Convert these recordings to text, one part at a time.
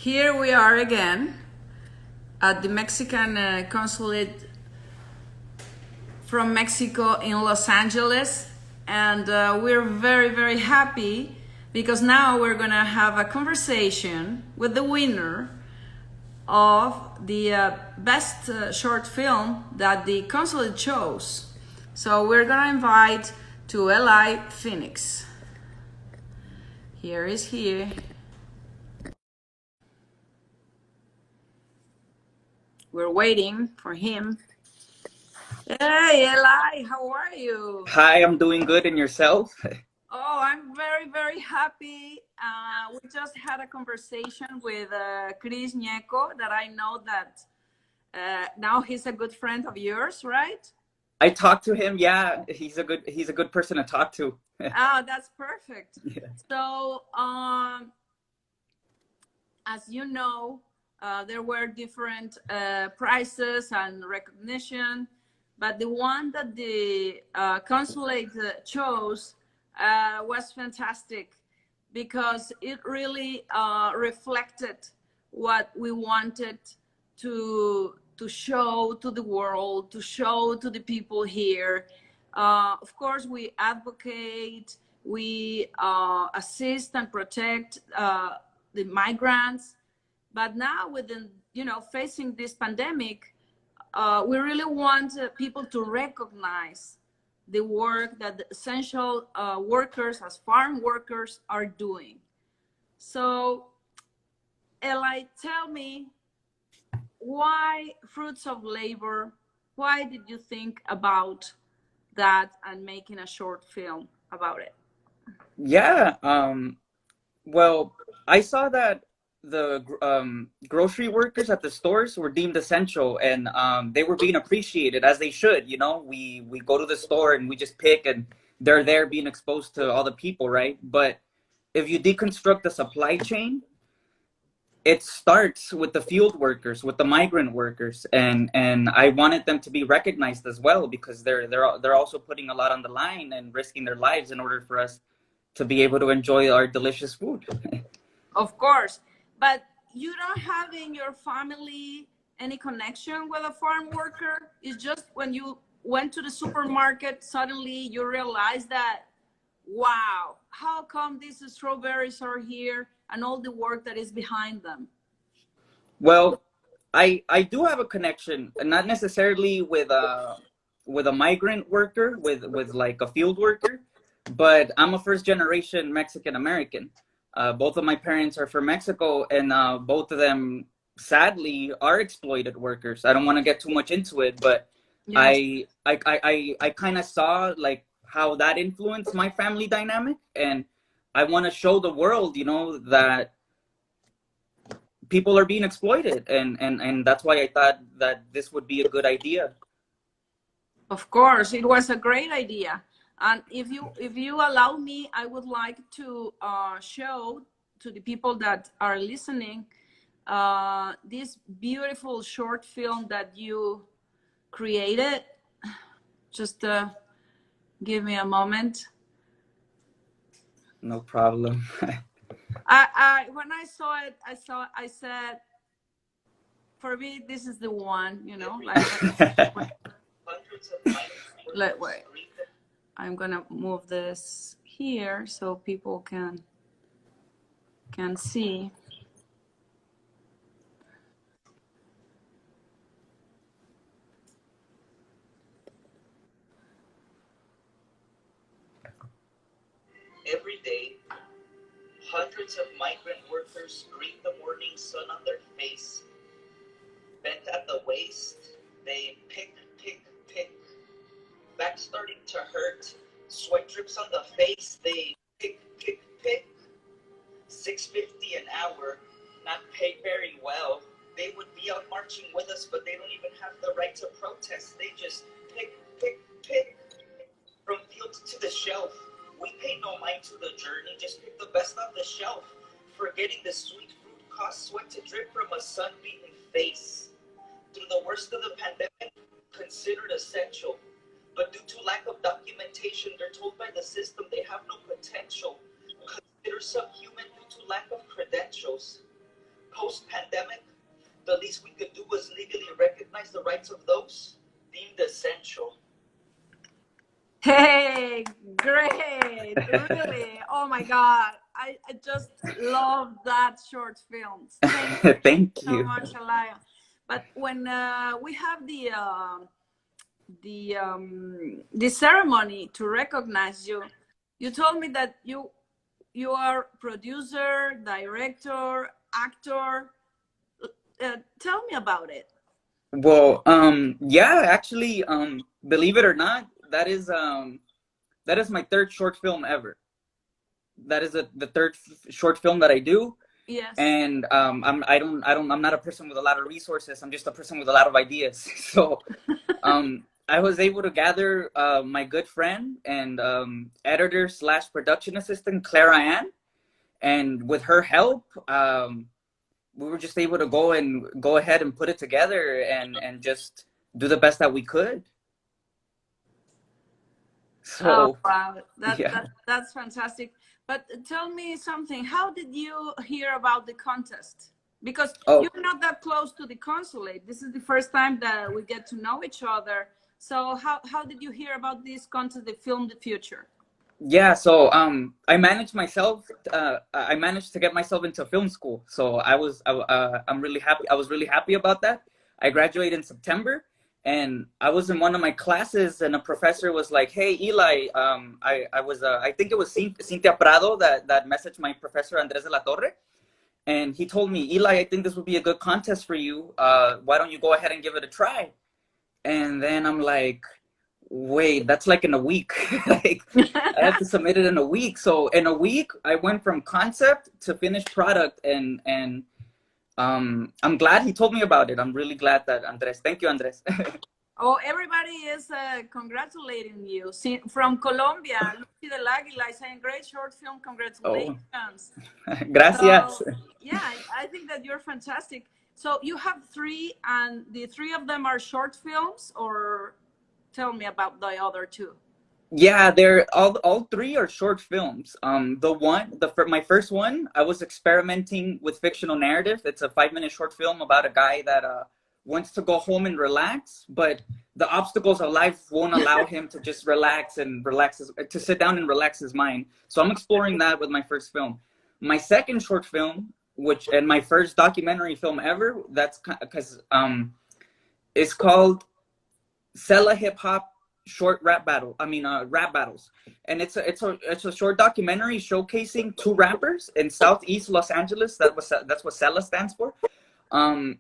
Here we are again at the Mexican consulate from Mexico in Los Angeles, and we're very happy because now we're gonna have a conversation with the winner of the best short film that the consulate chose. So we're gonna invite to Eli Fénix. Here is he. We're waiting for him. Hey, Eli, how are you? Hi, I'm doing good. And yourself? Oh, I'm very happy. We just had a conversation with Christian Gnecco that I know that now he's a good friend of yours, right? I talked to him. Yeah, he's a good person to talk to. Oh, that's perfect. Yeah. So, as you know, there were different prizes and recognition, but the one that the consulate chose was fantastic because it really reflected what we wanted to show to the world, to show to the people here. Of course, we advocate, we assist and protect the migrants, but now within, facing this pandemic, we really want people to recognize the work that the essential workers as farm workers are doing. So, Eli, tell me, why Fruits of Labor? Why did you think about that and making a short film about it? Yeah. Well, I saw that the grocery workers at the stores were deemed essential, and they were being appreciated as they should. We go to the store and we just pick, and they're there being exposed to all the people, right? But if you deconstruct the supply chain, it starts with the field workers, with the migrant workers, and I wanted them to be recognized as well because they're also putting a lot on the line and risking their lives in order for us to be able to enjoy our delicious food. Of course, but you don't have in your family any connection with a farm worker. It's just when you went to the supermarket, suddenly you realize that, wow, how come these strawberries are here and all the work that is behind them? Well, I do have a connection, not necessarily with a migrant worker, with like a field worker, but I'm a first generation Mexican American. Both of my parents are from Mexico, and both of them sadly are exploited workers. I don't want to get too much into it, but Yes. I kind of saw like how that influenced my family dynamic, and I want to show the world, that people are being exploited, and that's why I thought that this would be a good idea. Of course, it was a great idea. And if you allow me, I would like to show to the people that are listening this beautiful short film that you created. Just give me a moment. No problem. When I saw it, I said, for me, this is the one, wait. I'm gonna move this here so people can see. Every day, hundreds of migrant workers greet the morning sun on their face. Bent at the waist, they pick. Back starting to hurt, sweat drips on the face, they pick. $6.50 an hour, not paid very well. They would be out marching with us, but they don't even have the right to protest. They just pick. From field to the shelf. We pay no mind to the journey, just pick the best off the shelf. Forgetting the sweet fruit costs sweat to drip from a sun-beaten face. Through the worst of the pandemic, considered essential. But due to lack of documentation, they're told by the system they have no potential. Considered subhuman due to lack of credentials. post-pandemic, the least we could do was legally recognize the rights of those deemed essential. Hey, great, really. Oh my God. I just love that short film. Thank So you. much, Alaya. But when we have the ceremony to recognize you, you told me that you are producer, director, actor. Tell me about it. Well, yeah, actually, believe it or not, that is my third short film ever. That is the third short film that I do. Yes. And I'm not a person with a lot of resources. I'm just a person with a lot of ideas. So I was able to gather my good friend and editor / production assistant Clara Ann, and with her help, we were just able to go ahead and put it together and just do the best that we could. So, oh, wow, yeah. that's fantastic. But tell me something. How did you hear about the contest? Because you're not that close to the consulate. This is the first time that we get to know each other. So how did you hear about this contest, the Film the Future? Yeah, so I managed myself. I managed to get myself into film school. So I'm really happy. I was really happy about that. I graduated in September, and I was in one of my classes, and a professor was like, "Hey, Eli, I think it was Cynthia Prado that messaged my professor Andres de la Torre, and he told me, Eli, I think this would be a good contest for you. Why don't you go ahead and give it a try?" And then I'm like, wait, that's like in a week. Like, I have to submit it in a week. So in a week, I went from concept to finished product, and I'm glad he told me about it. I'm really glad that Andres. Thank you, Andres. Oh, everybody is congratulating you. See, from Colombia, Lucy del Aguila is saying, great short film, congratulations. Oh. Gracias. So, yeah, I think that you're fantastic. So you have three, and the three of them are short films, or tell me about the other two. Yeah, they're all three are short films. My first one, I was experimenting with fictional narrative. It's a 5-minute short film about a guy that wants to go home and relax, but the obstacles of life won't allow him to just to sit down and relax his mind. So I'm exploring that with my first film. My second short film, and my first documentary film ever, that's because it's called Sella Hip Hop Short Rap Battle. Rap battles, and it's a short documentary showcasing two rappers in Southeast Los Angeles. That's what Sella stands for. And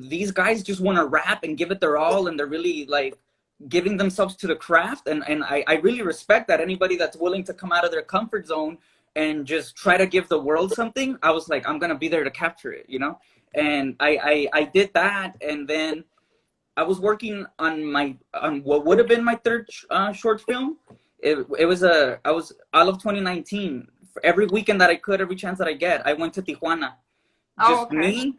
these guys just want to rap and give it their all, and they're really like giving themselves to the craft. And I really respect that. Anybody that's willing to come out of their comfort zone and just try to give the world something, I was like, I'm gonna be there to capture it, you know. And I did that, and then I was working on what would have been my third short film. I was all of 2019. Every weekend that I could, every chance that I get, I went to Tijuana.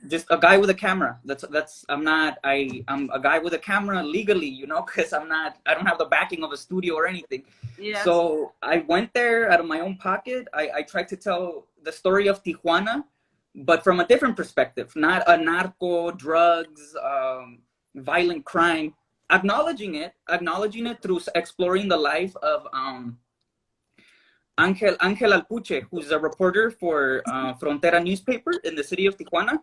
Just a guy with a camera. I'm a guy with a camera legally, you know, because I don't have the backing of a studio or anything. Yes. So I went there out of my own pocket. I tried to tell the story of Tijuana, but from a different perspective, not a narco, drugs, violent crime, acknowledging it through exploring the life of Angel Alpuche, who's a reporter for Frontera newspaper in the city of Tijuana.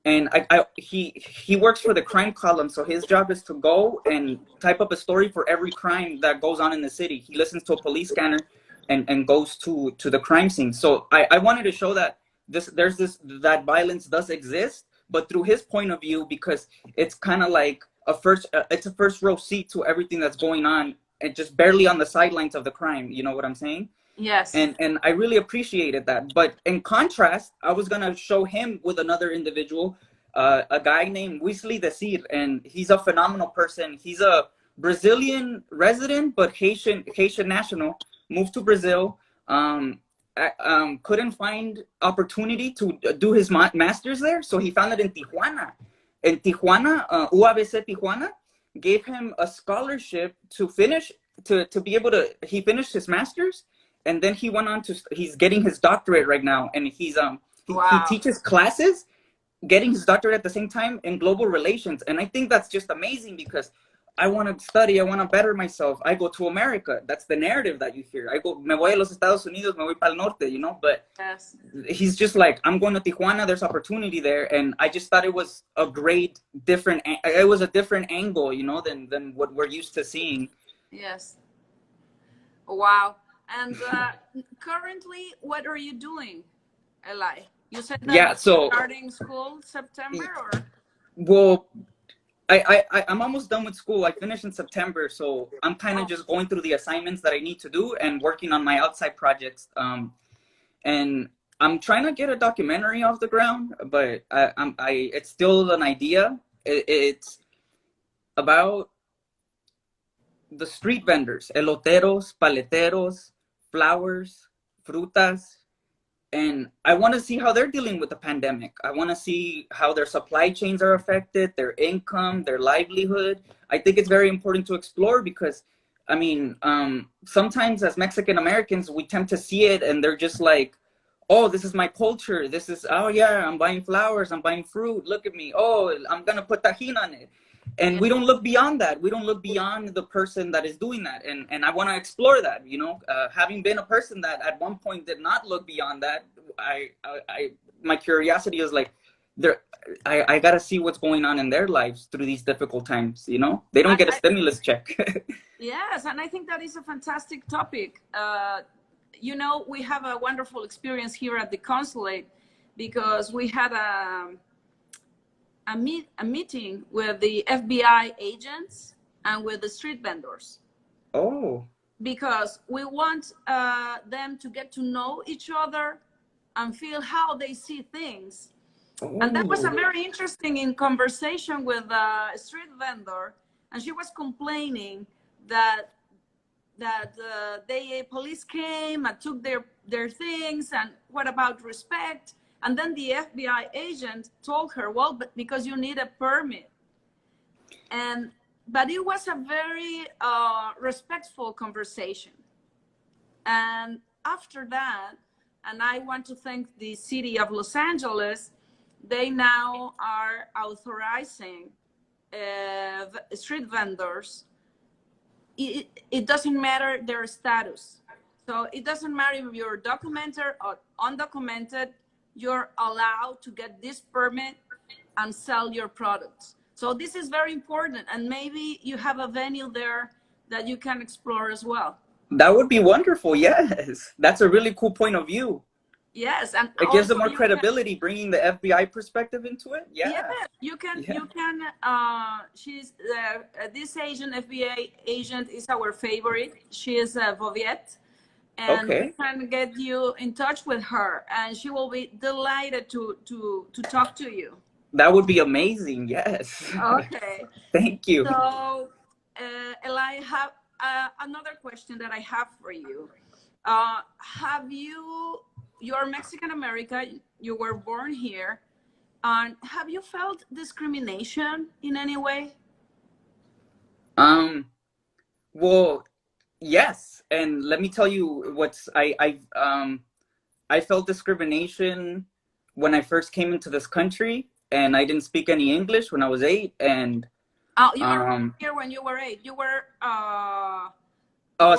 And he works for the crime column, so his job is to go and type up a story for every crime that goes on in the city. He listens to a police scanner and goes to the crime scene. So I wanted to show that that violence does exist, but through his point of view, because it's kind of like it's a first row seat to everything that's going on, and just barely on the sidelines of the crime. You know what I'm saying? Yes. And I really appreciated that. But in contrast, I was gonna show him with another individual, a guy named Wesley Desir, and he's a phenomenal person. He's a Brazilian resident, but Haitian national, moved to Brazil. Couldn't find opportunity to do his master's there, so he found it in Tijuana. In Tijuana, UABC Tijuana gave him a scholarship to finish, he finished his master's, and then he went on he's getting his doctorate right now, and he teaches classes getting his doctorate at the same time in global relations. And I think that's just amazing because I want to study, I want to better myself. I go to America. That's the narrative that you hear. I go, me voy a los Estados Unidos, me voy para el norte, you know, but Yes. he's just like, I'm going to Tijuana, there's opportunity there. And I just thought it was a different angle, you know, than what we're used to seeing. Yes. Wow. And currently, what are you doing, Eli? You said that Yeah, so starting school September, or? Well, I'm almost done with school. I finished in September, so I'm kind of just going through the assignments that I need to do and working on my outside projects. And I'm trying to get a documentary off the ground, but it's still an idea. It's about the street vendors, eloteros, paleteros, flowers, frutas. And I want to see how they're dealing with the pandemic. I want to see how their supply chains are affected, their income, their livelihood. I think it's very important to explore because, I mean, sometimes as Mexican Americans, we tend to see it and they're just like, oh, this is my culture. This is, oh yeah, I'm buying flowers, I'm buying fruit. Look at me. Oh, I'm going to put tajin on it. And we don't look beyond that. We don't look beyond the person that is doing that. And I want to explore that, you know, having been a person that at one point did not look beyond that. My curiosity is like, I got to see what's going on in their lives through these difficult times, you know, they don't get a stimulus check. Yes. And I think that is a fantastic topic. You know, we have a wonderful experience here at the consulate because we had a meeting with the FBI agents and with the street vendors. Oh. Because we want them to get to know each other and feel how they see things. Oh. And that was a very interesting conversation with a street vendor, and she was complaining that the police came and took their things, and what about respect? And then the FBI agent told her, well, but because you need a permit. But it was a very respectful conversation. And after that, and I want to thank the city of Los Angeles, they now are authorizing street vendors. It doesn't matter their status. So it doesn't matter if you're documented or undocumented, you're allowed to get this permit and sell your products. So this is very important. And maybe you have a venue there that you can explore as well. That would be wonderful. Yes. That's a really cool point of view. Yes. And it gives them more credibility, bringing the FBI perspective into it. Yeah. Yeah, you can, she's, this agent, FBI agent is our favorite. She is Voviet. And we can get you in touch with her, and she will be delighted to talk to you. That would be amazing. Yes. Okay. Thank you. So, Eli, I have another question that I have for you. You're Mexican American, you were born here, and have you felt discrimination in any way? Well, yes, and let me tell you I felt discrimination when I first came into this country, and I didn't speak any English when I was 8. And you were here when you were 8. You were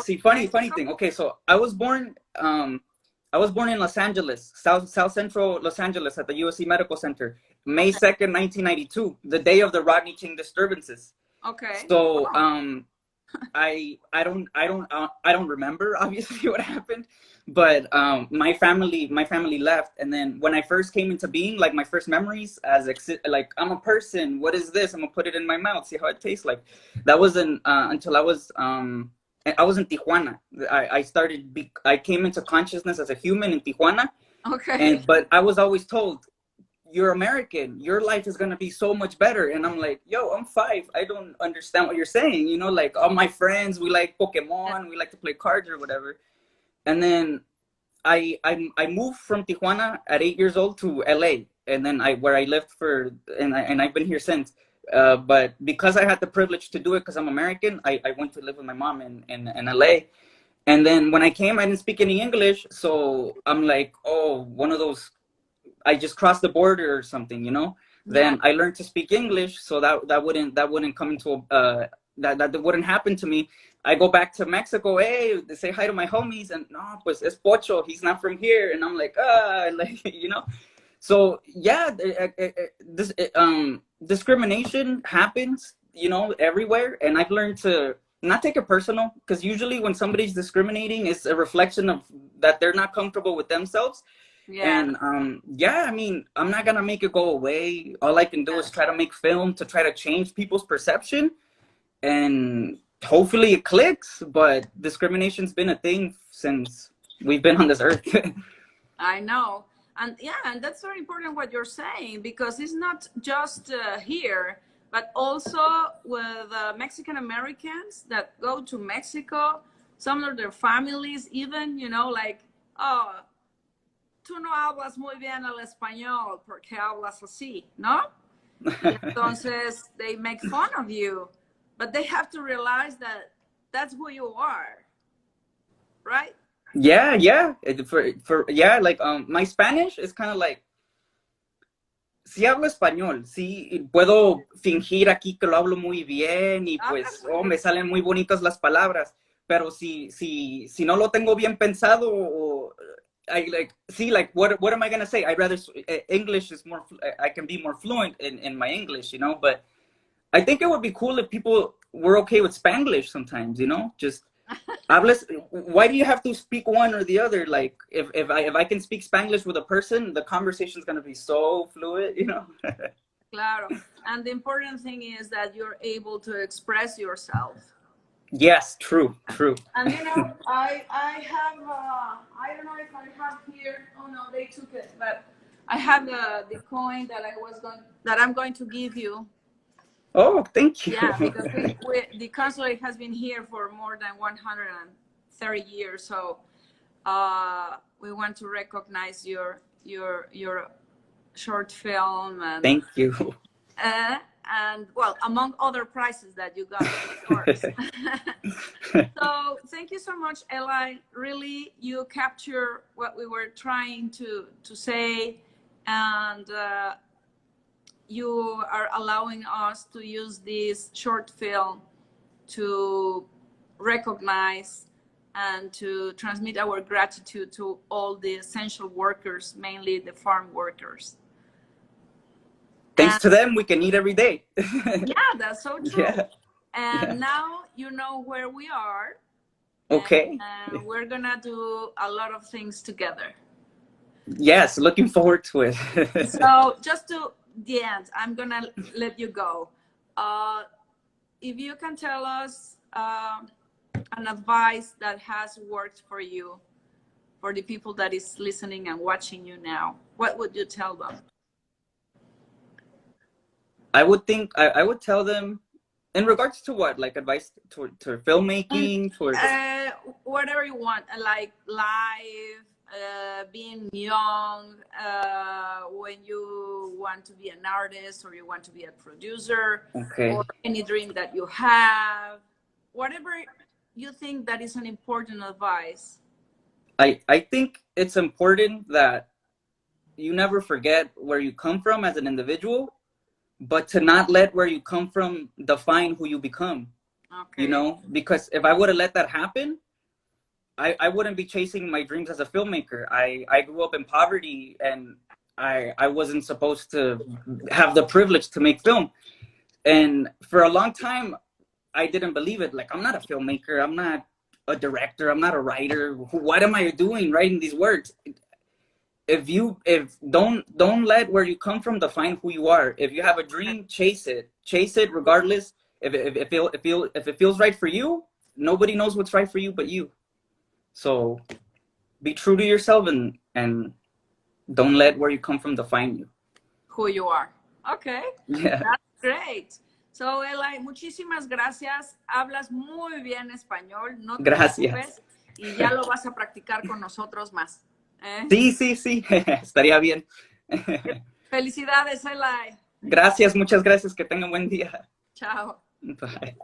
see, funny thing. Okay, so I was born in Los Angeles, South Central Los Angeles, at the USC Medical Center, May 2nd, 1992, the day of the Rodney King disturbances. Okay. So I don't remember obviously what happened, but my family left, and then when I first came into being, like my first memories as like, I'm a person, what is this? I'm gonna put it in my mouth, see how it tastes like. That wasn't until I was in Tijuana. I came into consciousness as a human in Tijuana. Okay. But I was always told, you're American, your life is going to be so much better. And I'm like, yo, I'm 5. I don't understand what you're saying. You know, like all my friends, we like Pokemon, we like to play cards or whatever. And then I moved from Tijuana at 8 years old to LA. And then where I lived and I've been here since. But because I had the privilege to do it because I'm American, I went to live with my mom in LA. And then when I came, I didn't speak any English. So I'm like, oh, one of those I just crossed the border or something, you know. Then I learned to speak English, so that wouldn't come into that wouldn't happen to me. I go back to Mexico, hey, they say hi to my homies, and no, pues es Pocho, he's not from here, and I'm like, like, you know. So yeah, this discrimination happens, you know, everywhere, and I've learned to not take it personal, because usually when somebody's discriminating, it's a reflection of that they're not comfortable with themselves. Yeah. And yeah, I mean, I'm not gonna make it go away. All I can do is try to make film to try to change people's perception, and hopefully it clicks. But discrimination's been a thing since we've been on this earth. I know. And yeah, and that's very important what you're saying, because it's not just here, but also with Mexican Americans that go to Mexico, some of their families even, you know, like, oh, tú no hablas muy bien el español porque hablas así, ¿no? Y entonces they make fun of you, but they have to realize that that's who you are, right? Yeah, yeah. Yeah, like my Spanish is kind of like, sí hablo español, sí puedo fingir aquí que lo hablo muy bien y pues me salen muy bonitas las palabras, pero si no lo tengo bien pensado, o I like, see, like, what am I gonna say? I'd rather English is more, I can be more fluent in my English, you know. But I think it would be cool if people were okay with Spanglish sometimes, you know. Just why do you have to speak one or the other? Like, if I can speak Spanglish with a person, the conversation is gonna be so fluid, you know. Claro. And the important thing is that you're able to express yourself. Yes, true. And you know, I have, I don't know if I have here, oh no, they took it, but I have the coin that I'm going to give you. Oh, thank you. Yeah, because the consulate has been here for more than 130 years, so we want to recognize your short film. And, thank you. And well, among other prizes that you got, of course. So thank you so much, Eli. Really, you capture what we were trying to say, and you are allowing us to use this short film to recognize and to transmit our gratitude to all the essential workers, mainly the farm workers. Thanks to them, we can eat every day. Yeah, that's so true. Yeah. And now you know where we are. Okay. And we're gonna do a lot of things together. Yes, looking forward to it. So just to the end, I'm gonna let you go. If you can tell us an advice that has worked for you, for the people that is listening and watching you now, what would you tell them? I would tell them, in regards to what, like advice to filmmaking, towards whatever you want, like life, being young, when you want to be an artist or you want to be a producer, okay, or any dream that you have, whatever you think that is an important advice. I think it's important that you never forget where you come from as an individual, but to not let where you come from define who you become. Okay. You know, because if I would have let that happen, I wouldn't be chasing my dreams as a filmmaker. I grew up in poverty, and I wasn't supposed to have the privilege to make film. And for a long time, I didn't believe it. Like, I'm not a filmmaker. I'm not a director. I'm not a writer. What am I doing writing these words? If don't let where you come from define who you are. If you have a dream, chase it regardless. If it feels right for you, nobody knows what's right for you but you. So be true to yourself, and don't let where you come from define you. Who you are. Okay. Yeah. That's great. So, Eli, muchísimas gracias. Hablas muy bien español. No te preocupes, y ya lo vas a practicar con nosotros más. Sí. Estaría bien. Felicidades, Eli. Gracias, muchas gracias. Que tengan buen día. Chao. Bye.